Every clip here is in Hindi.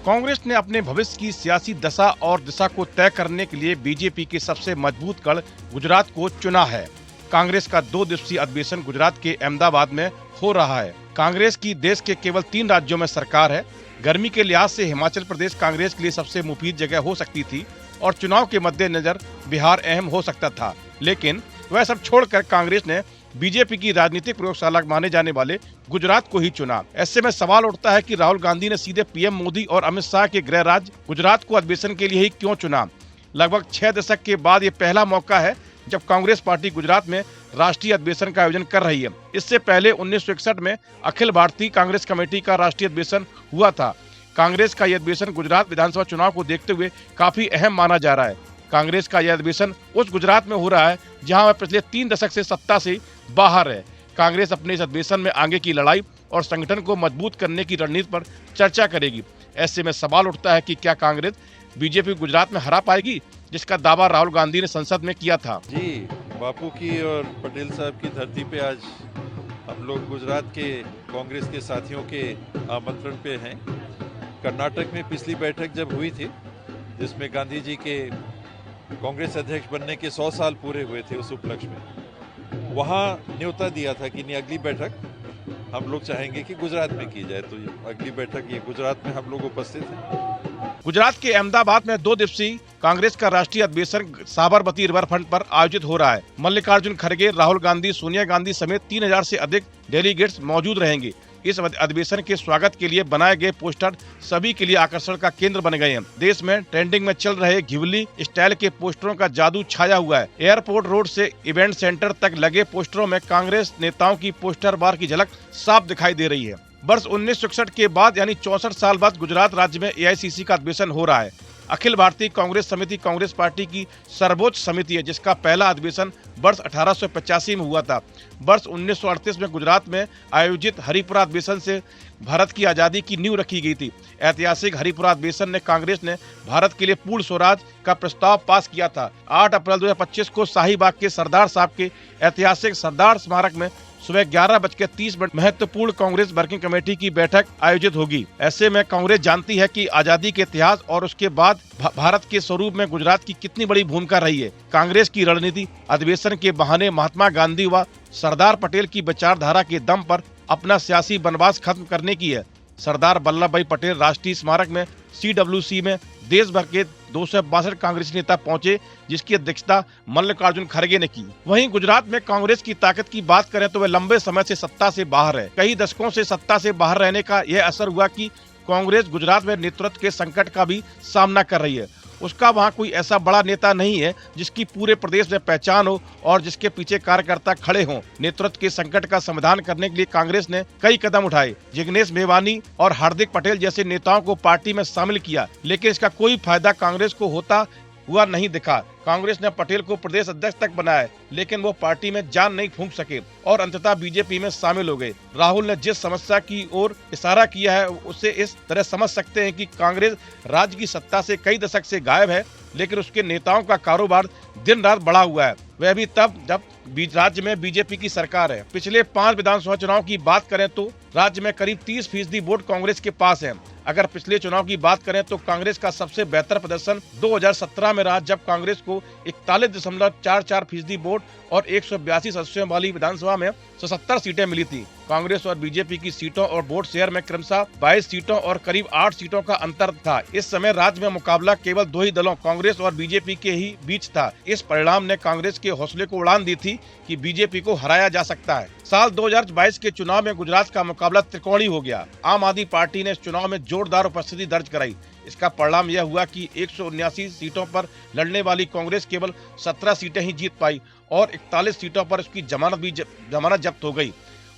कांग्रेस ने अपने भविष्य की सियासी दशा और दिशा को तय करने के लिए बीजेपी के सबसे मजबूत गढ़ गुजरात को चुना है। कांग्रेस का 2 दिवसीय अधिवेशन गुजरात के अहमदाबाद में हो रहा है। कांग्रेस की देश के केवल 3 राज्यों में सरकार है। गर्मी के लिहाज से हिमाचल प्रदेश कांग्रेस के लिए सबसे मुफीद जगह हो सकती थी और चुनाव के मद्देनजर बिहार अहम हो सकता था, लेकिन वह सब छोड़कर कांग्रेस ने बीजेपी की राजनीतिक प्रयोगशाला माने जाने वाले गुजरात को ही चुना। ऐसे में सवाल उठता है कि राहुल गांधी ने सीधे पीएम मोदी और अमित शाह के गृह राज्य गुजरात को अधिवेशन के लिए ही क्यों चुना। लगभग 6 दशक के बाद ये पहला मौका है जब कांग्रेस पार्टी गुजरात में राष्ट्रीय अधिवेशन का आयोजन कर रही है। इससे पहले 1961 में अखिल भारतीय कांग्रेस कमेटी का राष्ट्रीय अधिवेशन हुआ था। कांग्रेस का यह अधिवेशन गुजरात विधानसभा चुनाव को देखते हुए काफी अहम माना जा रहा है। कांग्रेस का यह अधिवेशन उस गुजरात में हो रहा है जहां वह पिछले 3 दशक से सत्ता से बाहर है। कांग्रेस अपने इस अधिवेशन में आगे की लड़ाई और संगठन को मजबूत करने की रणनीति पर चर्चा करेगी। ऐसे में सवाल उठता है कि क्या कांग्रेस बीजेपी गुजरात में हरा पाएगी, जिसका दावा राहुल गांधी ने संसद में किया था। जी, बापू की और पटेल साहब की धरती पे आज हम लोग गुजरात के कांग्रेस के साथियों के आमंत्रण पे हैं। कर्नाटक में पिछली बैठक जब हुई थी, जिसमें गांधी जी के कांग्रेस अध्यक्ष बनने के 100 साल पूरे हुए थे, उस उपलक्ष्य में वहाँ न्योता दिया था कि अगली बैठक हम लोग चाहेंगे कि गुजरात में की जाए। तो अगली बैठक ये गुजरात में हम लोग उपस्थित हैं। गुजरात के अहमदाबाद में 2 दिवसीय कांग्रेस का राष्ट्रीय अधिवेशन साबरमती रिवरफ्रंट पर आयोजित हो रहा है। मल्लिकार्जुन खड़गे, राहुल गांधी, सोनिया गांधी समेत 3000 से अधिक डेलीगेट्स मौजूद रहेंगे। इस अधिवेशन के स्वागत के लिए बनाए गए पोस्टर सभी के लिए आकर्षण का केंद्र बन गए हैं। देश में ट्रेंडिंग में चल रहे घिवली स्टाइल के पोस्टरों का जादू छाया हुआ है। एयरपोर्ट रोड से इवेंट सेंटर तक लगे पोस्टरों में कांग्रेस नेताओं की पोस्टर बार की झलक साफ दिखाई दे रही है। वर्ष 1961 के बाद यानी 64 साल बाद गुजरात राज्य में एआईसीसी का अधिवेशन हो रहा है। अखिल भारतीय कांग्रेस समिति कांग्रेस पार्टी की सर्वोच्च समिति है, जिसका पहला अधिवेशन वर्ष 1885 में हुआ था। वर्ष 1938 में गुजरात में आयोजित हरिपुरा अधिवेशन से भारत की आजादी की नींव रखी गई थी। ऐतिहासिक हरिपुरा अधिवेशन ने कांग्रेस ने भारत के लिए पूर्ण स्वराज का प्रस्ताव पास किया था। 8 अप्रैल 2025 को शाहीबाग के सरदार साहब के ऐतिहासिक सरदार स्मारक में सुबह 11:30 महत्वपूर्ण कांग्रेस वर्किंग कमेटी की बैठक आयोजित होगी। ऐसे में कांग्रेस जानती है कि आजादी के इतिहास और उसके बाद भारत के स्वरूप में गुजरात की कितनी बड़ी भूमिका रही है। कांग्रेस की रणनीति अधिवेशन के बहाने महात्मा गांधी व सरदार पटेल की विचारधारा के दम पर अपना सियासी वनवास खत्म करने की है। सरदार वल्लभ भाई पटेल राष्ट्रीय स्मारक में CWC में देश भर के 262 कांग्रेसी नेता पहुंचे, जिसकी अध्यक्षता मल्लिकार्जुन खड़गे ने की। वहीं गुजरात में कांग्रेस की ताकत की बात करें तो वह लंबे समय से सत्ता से बाहर है। कई दशकों से सत्ता से बाहर रहने का यह असर हुआ कि कांग्रेस गुजरात में नेतृत्व के संकट का भी सामना कर रही है। उसका वहां कोई ऐसा बड़ा नेता नहीं है जिसकी पूरे प्रदेश में पहचान हो और जिसके पीछे कार्यकर्ता खड़े हों। नेतृत्व के संकट का समाधान करने के लिए कांग्रेस ने कई कदम उठाए। जिग्नेश मेवानी और हार्दिक पटेल जैसे नेताओं को पार्टी में शामिल किया, लेकिन इसका कोई फायदा कांग्रेस को होता हुआ नहीं दिखा। कांग्रेस ने पटेल को प्रदेश अध्यक्ष तक बनाया, लेकिन वो पार्टी में जान नहीं फूंक सके और अंततः बीजेपी में शामिल हो गए। राहुल ने जिस समस्या की ओर इशारा किया है, उसे इस तरह समझ सकते हैं कि कांग्रेस राज्य की सत्ता से कई दशक से गायब है, लेकिन उसके नेताओं का कारोबार दिन रात बढ़ा हुआ है। वह भी तब जब राज्य में बीजेपी की सरकार है। पिछले 5 विधानसभा चुनाव की बात करें तो राज्य में करीब 30% वोट कांग्रेस के पास है। अगर पिछले चुनाव की बात करें तो कांग्रेस का सबसे बेहतर प्रदर्शन 2017 में रहा, जब कांग्रेस को 41.44% वोट और 182 सदस्यों वाली विधानसभा में 77 सीटें मिली थी। कांग्रेस और बीजेपी की सीटों और वोट शेयर में क्रमशः 22 सीटों और करीब 8 सीटों का अंतर था। इस समय राज्य में मुकाबला केवल 2 ही दलों कांग्रेस और बीजेपी के ही बीच था। इस परिणाम ने कांग्रेस के हौसले को उड़ान दी थी कि बीजेपी को हराया जा सकता है। साल 2022 के चुनाव में गुजरात का मुकाबला त्रिकोणीय हो गया। आम आदमी पार्टी ने इस चुनाव में जोरदार उपस्थिति दर्ज कराई। इसका परिणाम यह हुआ कि 179 सीटों पर लड़ने वाली कांग्रेस केवल 17 सीटें ही जीत पाई और 41 सीटों पर उसकी जमानत जब्त हो गई।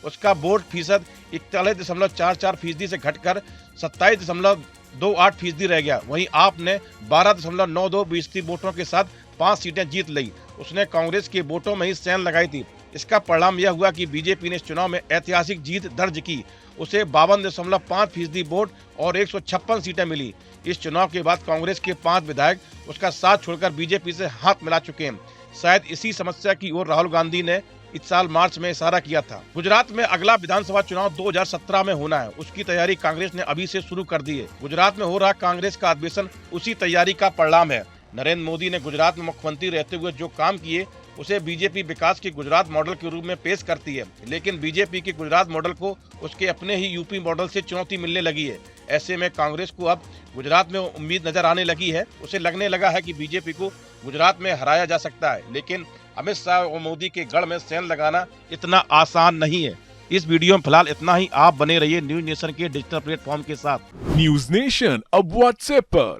उसका वोट फीसद 41.44% से घटकर 27.28% रह गया। वहीं आप ने 12.92% वोटों के साथ 5 सीटें जीत ली। उसने कांग्रेस के वोटों में ही सेंध लगाई थी। इसका परिणाम यह हुआ कि बीजेपी ने इस चुनाव में ऐतिहासिक जीत दर्ज की। उसे 52.5% वोट और 156 सीटें मिली। इस चुनाव के बाद कांग्रेस के 5 विधायक उसका साथ छोड़कर बीजेपी से हाथ मिला चुके हैं। शायद इसी समस्या की ओर राहुल गांधी ने इस साल मार्च में इशारा किया था। गुजरात में अगला विधानसभा चुनाव 2017 में होना है, उसकी तैयारी कांग्रेस ने अभी से शुरू कर दी है। गुजरात में हो रहा कांग्रेस का अधिवेशन उसी तैयारी का परिणाम है। नरेंद्र मोदी ने गुजरात में मुख्यमंत्री रहते हुए जो काम किए उसे बीजेपी विकास के गुजरात मॉडल के रूप में पेश करती है, लेकिन बीजेपी के गुजरात मॉडल को उसके अपने ही यूपी मॉडल से चुनौती मिलने लगी है। ऐसे में कांग्रेस को अब गुजरात में उम्मीद नजर आने लगी है। उसे लगने लगा है कि बीजेपी को गुजरात में हराया जा सकता है, लेकिन अमित शाह और मोदी के गढ़ में सेंध लगाना इतना आसान नहीं है। इस वीडियो में फिलहाल इतना ही। आप बने रहिए न्यूज नेशन के डिजिटल प्लेटफॉर्म के साथ। न्यूज नेशन अब व्हाट्सएप पर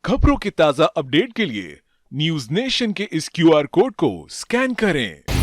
खबरों के ताजा अपडेट के लिए न्यूज नेशन के इस QR कोड को स्कैन करें।